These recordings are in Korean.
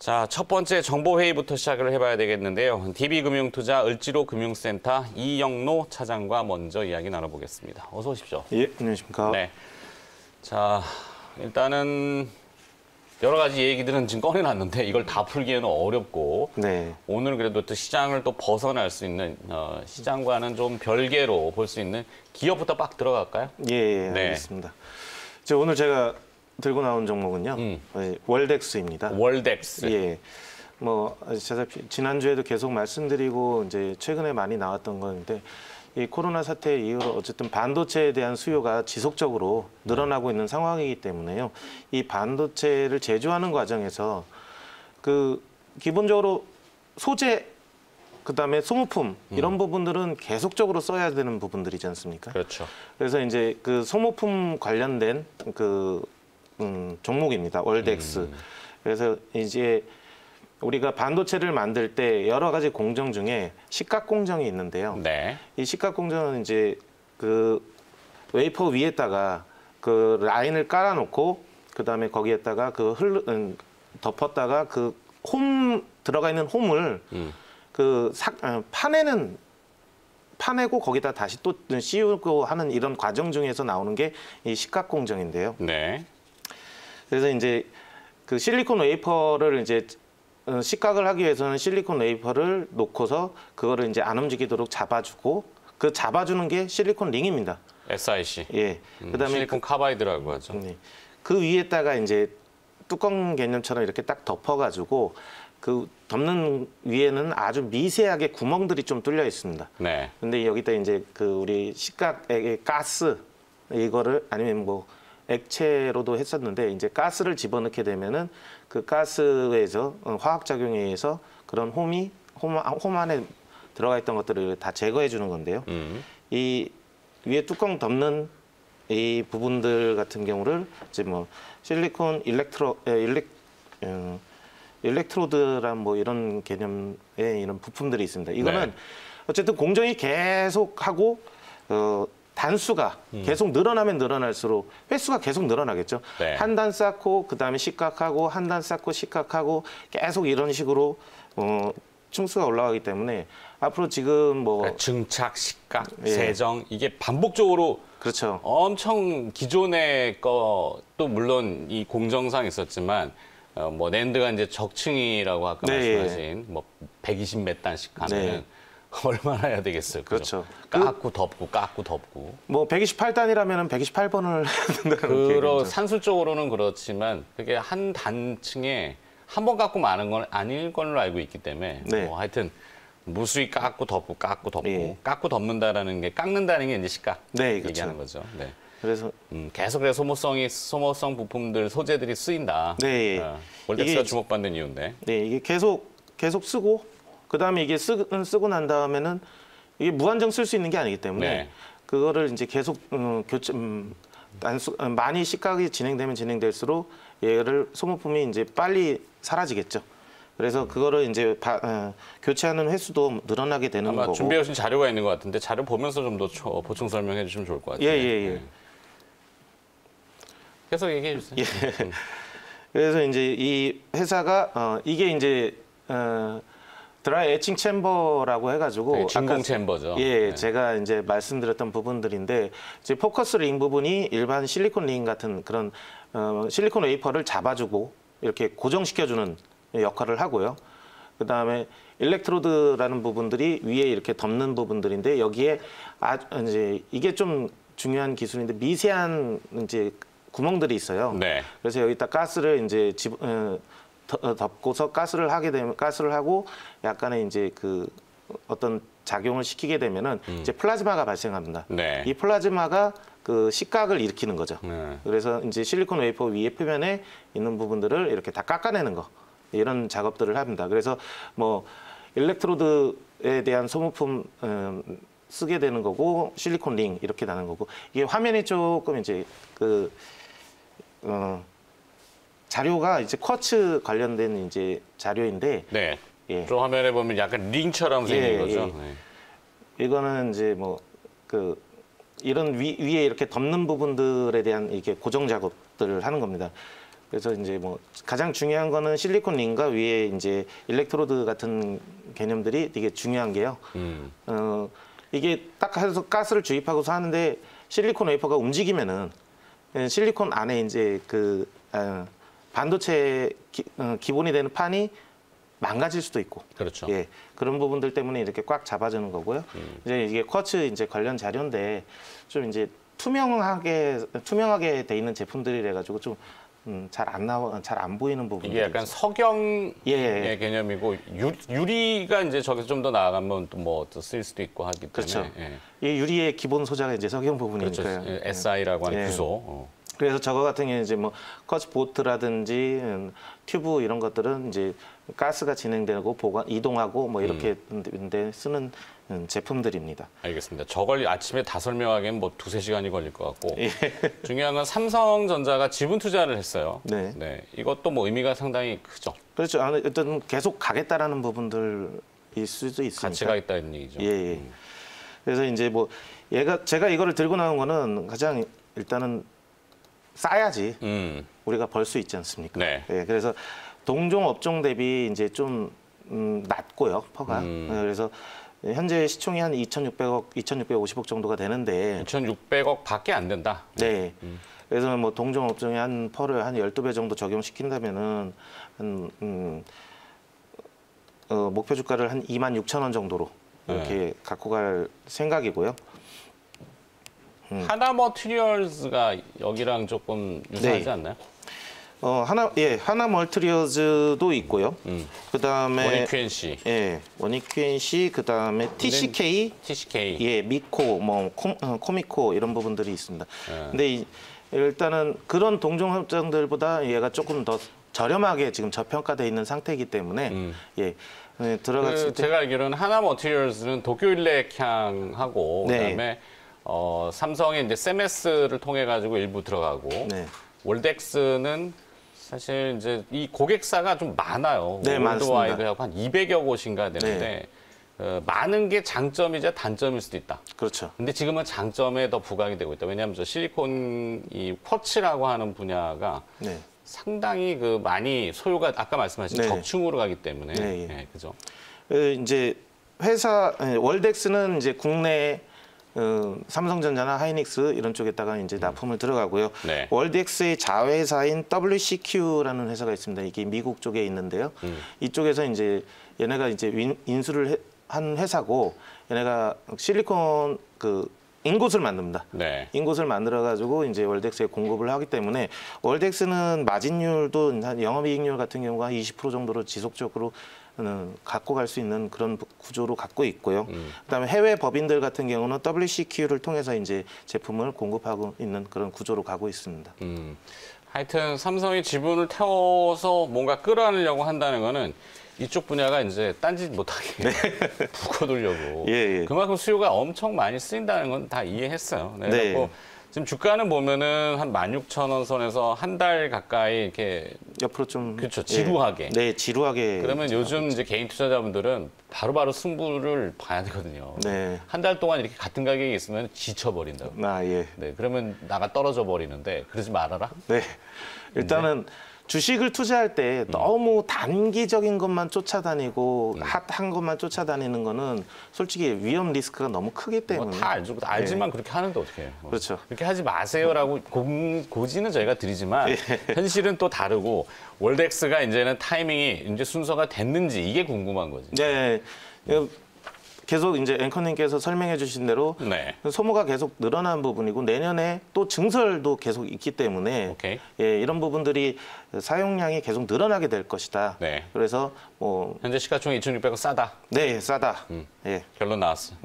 자, 첫 번째 정보회의부터 시작을 해봐야 되겠는데요. DB금융투자 을지로금융센터 이영로 차장과 먼저 이야기 나눠보겠습니다. 어서 오십시오. 예, 안녕하십니까. 네. 자, 일단은 여러 가지 얘기들은 지금 꺼내놨는데 이걸 다 풀기에는 어렵고 네. 오늘 그래도 또 시장을 또 벗어날 수 있는 시장과는 좀 별개로 볼 수 있는 기업부터 빡 들어갈까요? 예, 네. 알겠습니다. 오늘 제가 들고 나온 종목은요, 월덱스입니다. 월덱스. 예. 지난주에도 계속 말씀드리고 이제 최근에 많이 나왔던 건데 이 코로나 사태 이후로 어쨌든 반도체에 대한 수요가 지속적으로 늘어나고 있는 상황이기 때문에요. 이 반도체를 제조하는 과정에서 기본적으로 소재 그다음에 소모품 이런 부분들은 계속적으로 써야 되는 부분들이지 않습니까? 그렇죠. 그래서 이제 그 소모품 관련된 종목입니다. 월덱스. 그래서 이제 우리가 반도체를 만들 때 여러 가지 공정 중에 식각 공정이 있는데요. 네. 이 식각 공정은 이제 그 웨이퍼 위에다가 그 라인을 깔아놓고 그다음에 거기에다가 덮었다가 그 들어가 있는 홈을 파내고 거기다 다시 또 씌우고 하는 이런 과정 중에서 나오는 게 이 식각 공정인데요. 네. 그래서 이제 그 실리콘 웨이퍼를 이제 식각을 하기 위해서는 실리콘 웨이퍼를 놓고서 그거를 이제 안 움직이도록 잡아주고 그 잡아주는 게 실리콘 링입니다. SiC. 예. 그다음에 실리콘 카바이드라고 하죠. 네. 그 위에다가 이제 뚜껑 개념처럼 이렇게 딱 덮어가지고 그 덮는 위에는 아주 미세하게 구멍들이 좀 뚫려 있습니다. 네. 근데 여기다 이제 우리 식각의 가스 이거를 아니면 액체로도 했었는데 이제 가스를 집어넣게 되면은 그 가스에서 화학 작용에 의해서 그런 홈 안에 들어가 있던 것들을 다 제거해 주는 건데요. 이 위에 뚜껑 덮는 이 부분들 같은 경우를 이제 실리콘 일렉트로드란 이런 개념의 이런 부품들이 있습니다. 이거는 어쨌든 공정이 계속하고 단수가 계속 늘어나면 늘어날수록 횟수가 계속 늘어나겠죠. 네. 한 단 쌓고 그다음에 식각하고 한 단 쌓고 식각하고 계속 이런 식으로 층수가 올라가기 때문에 앞으로 지금 그러니까 증착, 식각, 예. 세정 이게 반복적으로 그렇죠. 엄청 기존의 것도 물론 이 공정상 있었지만 낸드가 이제 적층이라고 아까 네, 말씀하신 120 몇 단씩 하면 네. 얼마나 해야 되겠어요. 그렇죠. 깎고 덮고 깎고 덮고. 128단이라면 128번을 해야 된다는 산술적으로는 그렇지만 그게 한 단층에 한 번 깎고 마는 건 아닐 걸로 알고 있기 때문에 네. 하여튼 무수히 깎고 덮고 깎고 덮고 예. 깎고 덮는다라는 게 깎는다는 게 이제 식각 네, 그렇죠. 얘기하는 거죠. 네. 그래서 계속해서 소모성 부품들 소재들이 쓰인다. 네. 월덱스가 이게 주목받는 이유인데. 네, 이게 계속 쓰고 그다음에 이게 쓰고 난 다음에는 이게 무한정 쓸 수 있는 게 아니기 때문에 네. 그거를 이제 계속 많이 식각이 진행되면 진행될수록 얘를 소모품이 이제 빨리 사라지겠죠. 그래서 그거를 이제 교체하는 횟수도 늘어나게 되는 아마 거고. 준비해 오신 자료가 있는 것 같은데 자료 보면서 좀 더 보충 설명해 주시면 좋을 것 같아요. 예. 계속 얘기해 주세요. 예. 그래서 이제 이 회사가 이게 이제 드라이 에칭 챔버라고 해가지고 진공 챔버죠. 예, 네. 제가 이제 말씀드렸던 부분들인데 이제 포커스 링 부분이 일반 실리콘 링 같은 그런 실리콘 웨이퍼를 잡아주고 이렇게 고정시켜주는 역할을 하고요. 그 다음에 일렉트로드라는 부분들이 위에 이렇게 덮는 부분들인데 여기에 이제 이게 좀 중요한 기술인데 미세한 이제 구멍들이 있어요. 네. 그래서 여기다 가스를 이제 덮고서 가스를 하게 되면 가스를 하고 약간의 이제 어떤 작용을 시키게 되면은 이제 플라즈마가 발생합니다. 네. 이 플라즈마가 그 식각을 일으키는 거죠. 네. 그래서 이제 실리콘 웨이퍼 위에 표면에 있는 부분들을 이렇게 다 깎아내는 거 이런 작업들을 합니다. 그래서 일렉트로드에 대한 소모품 쓰게 되는 거고 실리콘 링 이렇게 나는 거고 이게 화면이 조금 이제 자료가 이제 쿼츠 관련된 이제 자료인데 네. 예. 저 화면에 보면 약간 링처럼 생긴 예, 거죠. 예. 네. 이거는 이제 이런 위에 이렇게 덮는 부분들에 대한 이게 고정 작업들을 하는 겁니다. 그래서 이제 뭐 가장 중요한 거는 실리콘 링과 위에 이제 일렉트로드 같은 개념들이 되게 중요한 게요. 이게 딱 해서 가스를 주입하고서 하는데 실리콘 웨이퍼가 움직이면은 실리콘 안에 이제 그 반도체 기본이 되는 판이 망가질 수도 있고. 그렇죠. 예. 그런 부분들 때문에 이렇게 꽉 잡아주는 거고요. 이제 이게 쿼츠 이제 관련 자료인데 좀 이제 투명하게 돼 있는 제품들이래 가지고 좀 잘 안 보이는 부분이 이게 약간 석영의 예. 개념이고 유리가 이제 저기서 좀 더 나아가면 또 뭐 쓸 수도 있고 하기 때문에. 그렇죠. 예. 이 유리의 기본 소재가 이제 석영 그렇죠. 부분이니까요. SI라고 하는 예. 구조. 그래서 저거 같은 경우는 이제 뭐 커츠 보트라든지 튜브 이런 것들은 이제 가스가 진행되고 이동하고 뭐 이렇게 데 쓰는 제품들입니다. 알겠습니다. 저걸 아침에 다 설명하기엔 뭐 2-3시간이 걸릴 것 같고. 중요한 건 삼성전자가 지분 투자를 했어요. 네. 이것도 뭐 의미가 상당히 크죠. 그렇죠. 어떤 계속 가겠다라는 부분들일 수도 있습니다. 가치가 있다는 얘기죠. 예. 그래서 이제 뭐 제가 이거를 들고 나온 거는 가장 일단은 싸야지 우리가 벌 수 있지 않습니까? 네. 예, 그래서 동종 업종 대비 이제 좀 낮고요, 퍼가. 그래서 현재 시총이 한 2,600억, 2,650억 정도가 되는데 2,600억 밖에 안 된다. 네. 그래서 뭐 동종 업종에 한 퍼를 한 12배 정도 적용시킨다면은 목표 주가를 한 26,000원 정도로 이렇게 갖고 갈 생각이고요. 하나 머티리얼즈가 여기랑 조금 유사하지 네. 않나요? 하나 멀티리얼즈도 있고요. 그다음에 원익QNC, 원익QNC, 그다음에 TCK, TCK. 미코, 뭐 코미코 이런 부분들이 있습니다. 근데 일단은 그런 동종 업종들보다 얘가 조금 더 저렴하게 지금 저평가돼 있는 상태이기 때문에 들어갔을 때 제가 알기로는 하나 머티리얼즈는 도쿄일렉향하고 그다음에 삼성의 이제 세메스를 통해 가지고 일부 들어가고 월덱스는 사실 이제 이 고객사가 좀 많아요. 네, 월드와이드하고 한 200여 곳인가 되는데 많은 게 장점이자 단점일 수도 있다. 그렇죠. 근데 지금은 장점에 더 부각이 되고 있다. 왜냐하면 저 실리콘 이 쿼츠라고 하는 분야가 상당히 그 많이 소요가 아까 말씀하신 적층으로 가기 때문에 그죠. 이제 회사 월덱스는 이제 국내 삼성전자나 하이닉스 이런 쪽에다가 이제 납품을 들어가고요. 월덱스의 자회사인 WCQ라는 회사가 있습니다. 이게 미국 쪽에 있는데요. 이쪽에서 이제 얘네가 이제 인수를 한 회사고 얘네가 실리콘 인곳을 만듭니다. 인곳을 만들어 가지고 이제 월덱스에 공급을 하기 때문에 월덱스는 마진율도 한 영업이익률 같은 경우가 20% 정도로 지속적으로 갖고 갈 수 있는 그런 구조로 갖고 있고요. 그다음에 해외 법인들 같은 경우는 WCQ를 통해서 이제 제품을 공급하고 있는 그런 구조로 가고 있습니다. 하여튼 삼성이 지분을 태워서 뭔가 끌어안으려고 한다는 거는 이쪽 분야가 이제 딴짓 못하게 묶어두려고 그만큼 수요가 엄청 많이 쓰인다는 건 다 이해했어요. 그래서 지금 주가는 보면은 한 16,000원 선에서 한 달 가까이 이렇게 옆으로 좀 그렇죠. 지루하게. 지루하게. 그러면 요즘 이제 개인 투자자분들은 바로바로 승부를 봐야 되거든요. 한 달 동안 이렇게 같은 가격이 있으면 지쳐버린다고. 그러면 나가 떨어져 버리는데 그러지 말아라. 일단은 주식을 투자할 때 너무 단기적인 것만 쫓아다니고 핫한 것만 쫓아다니는 거는 솔직히 위험 리스크가 너무 크기 때문에 다 알죠. 알지만 그렇게 하는데 어떻게 해요? 그렇죠. 그렇게 하지 마세요라고 고지는 저희가 드리지만 현실은 또 다르고 월덱스가 이제는 타이밍이 이제 순서가 됐는지 이게 궁금한 거지. 계속 이제 앵커님께서 설명해 주신 대로 소모가 계속 늘어난 부분이고 내년에 또 증설도 계속 있기 때문에 이런 부분들이 사용량이 계속 늘어나게 될 것이다. 그래서 뭐 현재 시가총액 2,600원 싸다. 싸다. 결론 나왔어.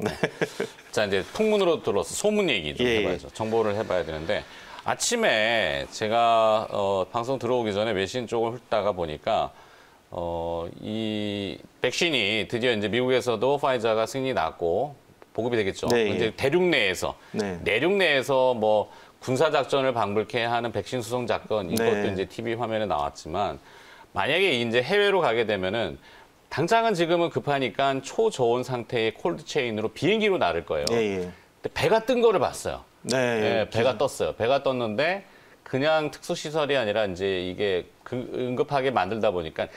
자 이제 통문으로 들어서 소문 얘기 좀 해봐야죠. 정보를 해봐야 되는데 아침에 제가 방송 들어오기 전에 외신 쪽을 훑다가 보니까 이 백신이 드디어 이제 미국에서도 파이자가 승인이 났고 보급이 되겠죠. 이제 대륙 내에서 내륙 내에서 뭐 군사 작전을 방불케 하는 백신 수송 작전 이것도 이제 TV 화면에 나왔지만 만약에 이제 해외로 가게 되면은 당장은 지금은 급하니까 초저온 상태의 콜드 체인으로 비행기로 나를 거예요. 근데 배가 뜬 거를 봤어요. 배가 떴어요. 배가 떴는데 그냥 특수시설이 아니라 이제 이게 응급하게 만들다 보니까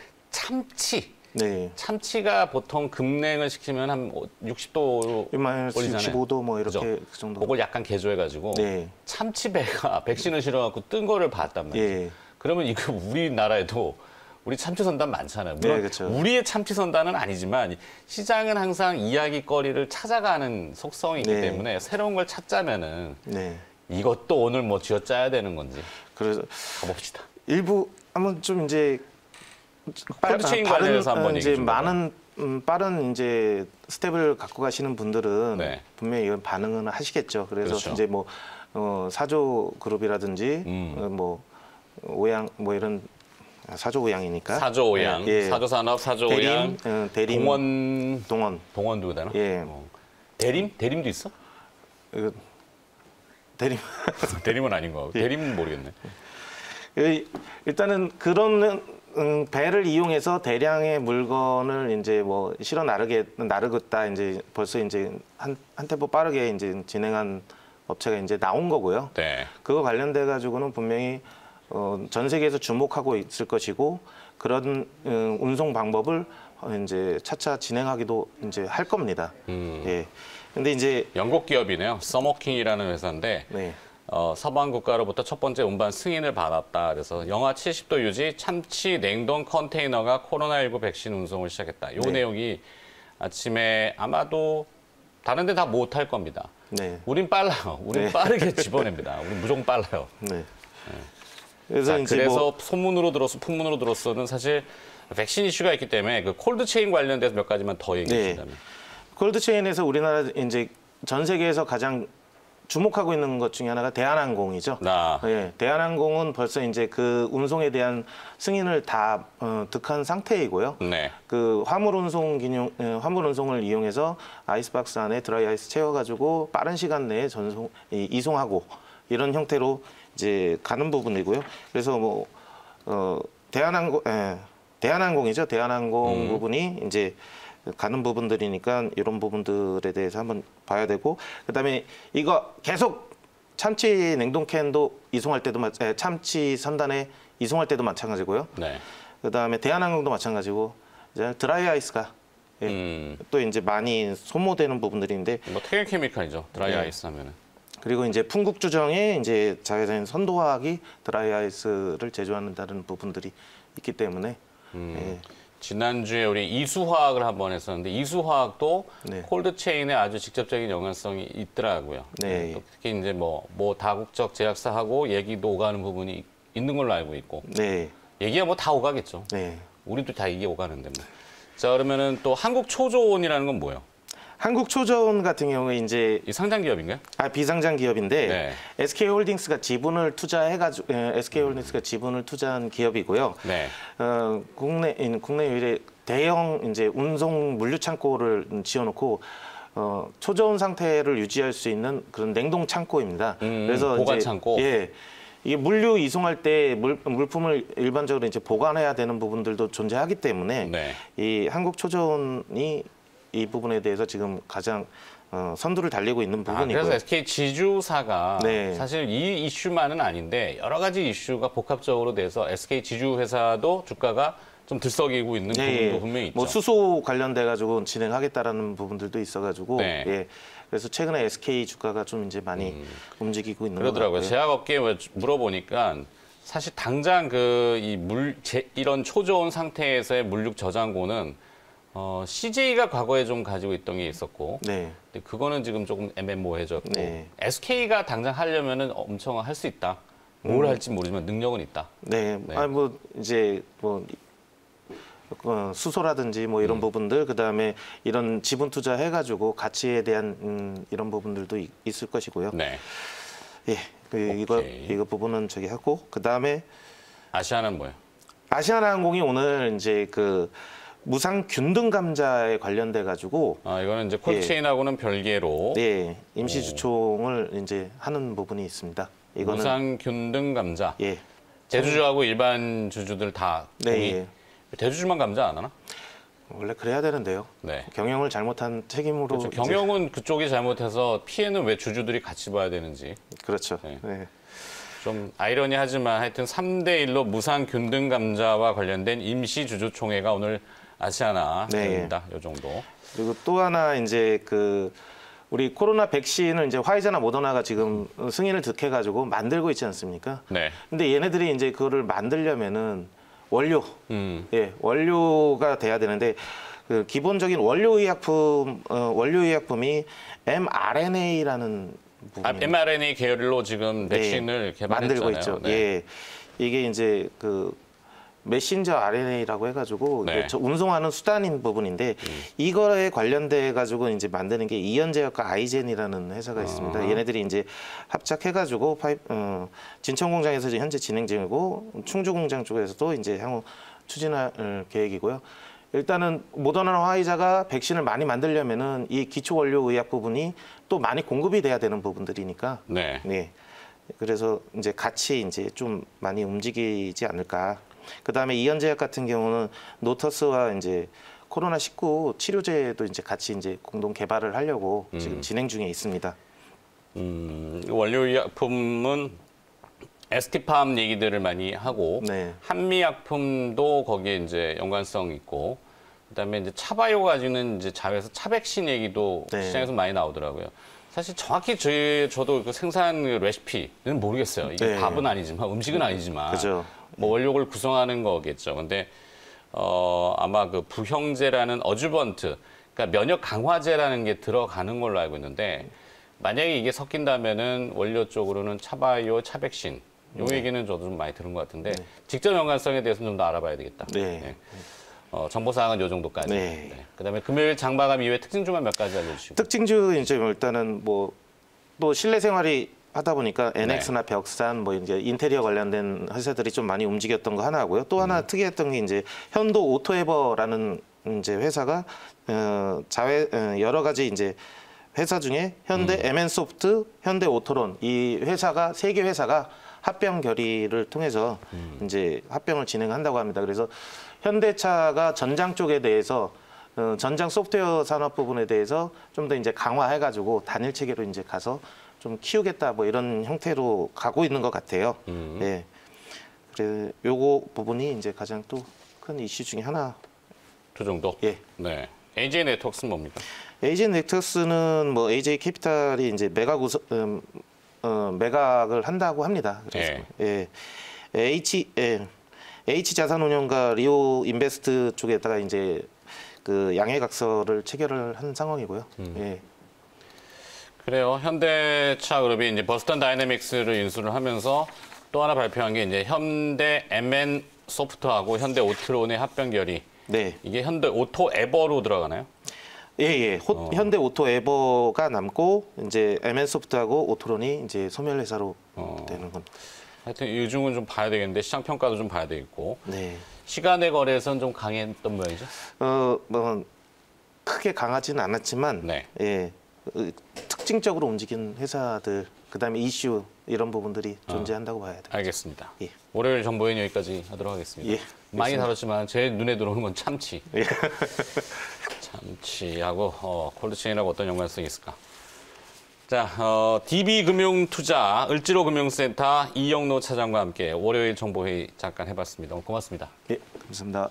참치가 보통 급냉을 시키면 한 60도로 올리잖아요. 65도 뭐 이렇게 그죠? 그 정도. 그걸 약간 개조해가지고 참치배가 백신을 실어갖고 뜬 거를 봤단 말이에요. 그러면 이거 우리나라에도 우리 참치 선단 많잖아요. 물론 그렇죠. 우리의 참치 선단은 아니지만 시장은 항상 이야기거리를 찾아가는 속성이 있기 때문에 새로운 걸 찾자면은 이것도 오늘 뭐 쥐어짜야 되는 건지. 그래서 가봅시다. 일부 한번 좀 이제 콜드체인 관련해서 한번 이제 얘기 좀 많은 빠른 이제 스텝을 갖고 가시는 분들은 분명히 이건 반응은 하시겠죠. 그래서 그렇죠. 이제 뭐 사조 그룹이라든지 뭐 오양 뭐 이런 사조 오양이니까 사조 오양, 사조 산업, 사조 오양, 대림, 동원도 되나? 대림도 있어? 대림 대림은 아닌 거. 대림은 모르겠네. 일단은 그런 배를 이용해서 대량의 물건을 이제 뭐 실어 나르겠다 이제 벌써 이제 한 템포 빠르게 이제 진행한 업체가 이제 나온 거고요. 그거 관련돼 가지고는 분명히 전 세계에서 주목하고 있을 것이고 그런 운송 방법을 이제 차차 진행하기도 이제 할 겁니다. 근데 이제 영국 기업이네요. 서머킹이라는 회사인데 서방 국가로부터 첫 번째 운반 승인을 받았다. 그래서 영하 70도 유지 참치 냉동 컨테이너가 코로나19 백신 운송을 시작했다. 이 내용이 아침에 아마도 다른 데 다 못할 겁니다. 우린 빨라요. 우린 빠르게 집어냅니다. 우린 무조건 빨라요. 그래서 소문으로 들었어, 풍문으로 들었어는 사실 백신 이슈가 있기 때문에 그 콜드체인 관련돼서 몇 가지만 더 얘기해 주신다면. 콜드체인에서 우리나라 이제 전 세계에서 가장 주목하고 있는 것 중에 하나가 대한항공이죠. 대한항공은 벌써 이제 그 운송에 대한 승인을 다 득한 상태이고요. 그 화물 운송을 이용해서 아이스박스 안에 드라이 아이스 채워가지고 빠른 시간 내에 이송하고 이런 형태로 이제 가는 부분이고요. 그래서 뭐 대한항공이죠. 대한항공 부분이 이제 가는 부분들이니까 이런 부분들에 대해서 한번 봐야 되고 그다음에 이거 계속 참치 냉동캔도 이송할 때도 참치 선단에 이송할 때도 마찬가지고요. 그다음에 대한항공도 마찬가지고 이제 드라이 아이스가 또 이제 많이 소모되는 부분들인데 뭐 태경 케미칼이죠. 드라이 아이스 하면은. 그리고 이제 풍국주정에 이제 자회사인 선도화학이 드라이 아이스를 제조한다는 부분들이 있기 때문에 지난주에 우리 이수화학을 한번 했었는데 이수화학도 콜드체인에 아주 직접적인 연관성이 있더라고요. 또 특히 이제 뭐 다국적 제약사하고 얘기도 오가는 부분이 있는 걸로 알고 있고 얘기야 뭐 다 오가겠죠. 우리도 다 이게 오가는데 뭐. 자 그러면은 또 한국초조온이라는 건 뭐예요? 한국초조온 같은 경우에 이제 이 상장 기업인가요? 비상장 기업인데 SK홀딩스가 지분을 투자해가지고 SK홀딩스가 지분을 투자한 기업이고요. 국내 유일의 대형 이제 운송 물류 창고를 지어놓고 초저온 상태를 유지할 수 있는 그런 냉동 창고입니다. 그래서 보관 창고. 이게 물류 이송할 때 물품을 일반적으로 이제 보관해야 되는 부분들도 존재하기 때문에 이 한국초조온이 이 부분에 대해서 지금 가장 선두를 달리고 있는 부분이고요. 그래서 SK 지주사가 사실 이 이슈만은 아닌데 여러 가지 이슈가 복합적으로 돼서 SK 지주회사도 주가가 좀 들썩이고 있는 부분도 분명히 있죠. 뭐 수소 관련돼 가지고 진행하겠다라는 부분들도 있어가지고 그래서 최근에 SK 주가가 좀 이제 많이 움직이고 있는 그러더라고요. 것 같고요. 제약업계에 물어보니까 사실 당장 이런 초저온 상태에서의 물육 저장고는 CJ가 과거에 좀 가지고 있던 게 있었고, 근데 그거는 지금 조금 애매모호해졌고, SK가 당장 하려면은 엄청 할 수 있다. 뭘 할지 모르지만 능력은 있다. 아니 뭐 이제 뭐 수소라든지 뭐 이런 부분들, 그 다음에 이런 지분 투자 해가지고 가치에 대한 이런 부분들도 있을 것이고요. 이거 부분은 저기 하고, 그 다음에 아시아나는 뭐예요? 아시아나항공이 오늘 이제 그 무상 균등 감자에 관련돼 가지고 이거는 이제 콜드체인하고는 별개로 임시 주총을 이제 하는 부분이 있습니다. 이거는 무상 균등 감자. 대주주하고 일반 주주들 다 동의. 대주주만 감자 안 하나? 원래 그래야 되는데요. 경영을 잘못한 책임으로. 그렇죠. 경영은 그쪽이 잘못해서 피해는 왜 주주들이 같이 봐야 되는지. 좀 아이러니하지만 하여튼 3대1로 무상 균등 감자와 관련된 임시 주주총회가 오늘 아시아나 열립니다. 이 정도. 그리고 또 하나 이제 우리 코로나 백신을 이제 화이자나 모더나가 지금 승인을 득해가지고 만들고 있지 않습니까? 네. 근데 얘네들이 이제 그거를 만들려면은 원료가 돼야 되는데 그 기본적인 원료의약품이 mRNA라는 mRNA 계열로 지금 백신을 개발했잖아요. 만들고 있죠. 네. 예, 이게 이제 메신저 RNA라고 해가지고 네. 운송하는 수단인 부분인데 이거에 관련돼 가지고 이제 만드는 게 이현제약과 아이젠이라는 회사가 있습니다. 얘네들이 이제 합작해가지고 진천 공장에서 현재 진행 중이고 충주 공장 쪽에서도 이제 향후 추진할 계획이고요. 일단은 모더나나 화이자가 백신을 많이 만들려면은 이 기초 원료 의약 부분이 또 많이 공급이 돼야 되는 부분들이니까. 네. 네. 그래서 이제 같이 이제 좀 많이 움직이지 않을까. 그다음에 이현제약 같은 경우는 노터스와 이제 코로나19 치료제도 이제 같이 이제 공동 개발을 하려고 지금 진행 중에 있습니다. 원료의약품은 에스티팜 얘기들을 많이 하고 네. 한미약품도 거기에 이제 연관성 있고 그다음에 이제 차바이오 가지는 이제 자회사 차백신 얘기도 네. 시장에서 많이 나오더라고요. 사실 정확히 저도 그 생산 레시피는 모르겠어요. 이게 네. 밥은 아니지만 음식은 아니지만 그죠. 뭐 원료를 구성하는 거겠죠. 근데 아마 그 부형제라는 어주번트, 그러니까 면역 강화제라는 게 들어가는 걸로 알고 있는데 만약에 이게 섞인다면은 원료 쪽으로는 차바이오, 차백신 요 얘기는 저도 좀 많이 들은 것 같은데 직접 연관성에 대해서는 좀 더 알아봐야 되겠다. 네. 네. 정보사항은 요 정도까지. 네. 네. 그다음에 금요일 장마감 이후에 특징주만 몇 가지 알려주시고. 특징주 이제 일단은 뭐 또 실내 생활이 하다 보니까 NX나 벽산 뭐 이제 인테리어 관련된 회사들이 좀 많이 움직였던 거 하나고요. 또 하나 특이했던 게 이제 현도 오토에버라는 이제 회사가 여러 가지 이제 회사 중에 현대 MN소프트, 현대 오토론 이 회사가 세 개 회사가 합병 결의를 통해서 이제 합병을 진행한다고 합니다. 그래서 현대차가 전장 쪽에 대해서 전장 소프트웨어 산업 부분에 대해서 좀 더 이제 강화해가지고 단일 체계로 이제 가서 좀 키우겠다 뭐 이런 형태로 가고 있는 것 같아요. 예. 그래 요거 부분이 이제 가장 또 큰 이슈 중에 하나. 그 정도. 예. 네. AJ 네트워크스는 뭡니까? AJ 네트워크스는 뭐 AJ 캐피탈이 이제 매각을 한다고 합니다. 그래서 H 자산운용과 리오 인베스트 쪽에다가 이제 그 양해각서를 체결을 한 상황이고요. 예. 그래요. 현대차 그룹이 이제 버스턴 다이내믹스를 인수를 하면서 또 하나 발표한 게 이제 현대 MN 소프트하고 현대 오토론의 합병 결의. 네. 이게 현대 오토 에버로 들어가나요? 예. 현대 오토 에버가 남고 이제 MN 소프트하고 오토론이 이제 소멸 회사로 되는 건. 하여튼 이 중은 좀 봐야 되겠는데 시장 평가도 좀 봐야 되겠고. 네. 시간의 거래에서는 좀 강했던 모양이죠? 뭐 크게 강하지는 않았지만 네. 예. 특징적으로 움직인 회사들 그다음에 이슈 이런 부분들이 존재한다고 봐야 돼요. 알겠습니다. 예. 월요일 정보인 여기까지 하도록 하겠습니다. 예, 많이 다뤘지만 제일 눈에 들어오는 건 참치. 예. 참치하고 콜드체인하고 어떤 연관성이 있을까? 자, DB금융투자 을지로금융센터 이영로 차장과 함께 월요일 정보회의 잠깐 해봤습니다. 고맙습니다. 예, 감사합니다.